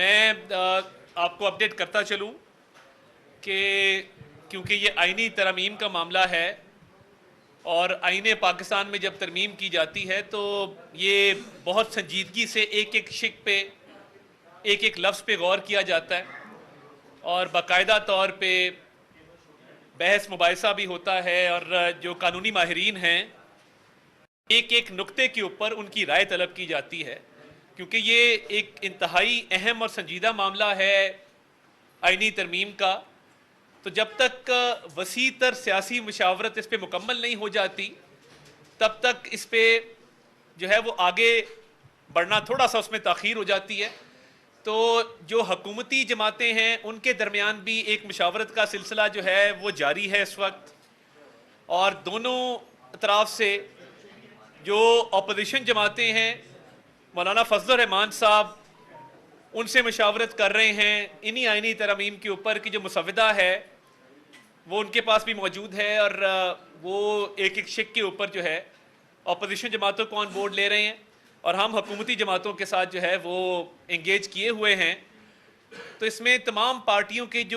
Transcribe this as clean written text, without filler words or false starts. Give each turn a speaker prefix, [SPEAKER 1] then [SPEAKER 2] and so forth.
[SPEAKER 1] میں آپ کو اپڈیٹ کرتا چلوں کہ کیونکہ یہ آئینی ترمیم کا معاملہ ہے اور آئین پاکستان میں جب ترمیم کی جاتی ہے تو یہ بہت سنجیدگی سے ایک ایک شق پہ ایک ایک لفظ پہ غور کیا جاتا ہے اور باقاعدہ طور پہ بحث مباحثہ بھی ہوتا ہے، اور جو قانونی ماہرین ہیں ایک ایک نقطے کے اوپر ان کی رائے طلب کی جاتی ہے، کیونکہ یہ ایک انتہائی اہم اور سنجیدہ معاملہ ہے آئینی ترمیم کا۔ تو جب تک وسیع تر سیاسی مشاورت اس پہ مکمل نہیں ہو جاتی تب تک اس پہ جو ہے وہ آگے بڑھنا تھوڑا سا اس میں تاخیر ہو جاتی ہے۔ تو جو حکومتی جماعتیں ہیں ان کے درمیان بھی ایک مشاورت کا سلسلہ جو ہے وہ جاری ہے اس وقت، اور دونوں اطراف سے جو اپوزیشن جماعتیں ہیں مولانا فضل الرحمان صاحب ان سے مشاورت کر رہے ہیں انہی آئینی ترامیم کے اوپر کہ جو مسودہ ہے وہ ان کے پاس بھی موجود ہے، اور وہ ایک ایک شق کے اوپر جو ہے اپوزیشن جماعتوں کو آن بورڈ لے رہے ہیں، اور ہم حکومتی جماعتوں کے ساتھ جو ہے وہ انگیج کیے ہوئے ہیں۔ تو اس میں تمام پارٹیوں کے جو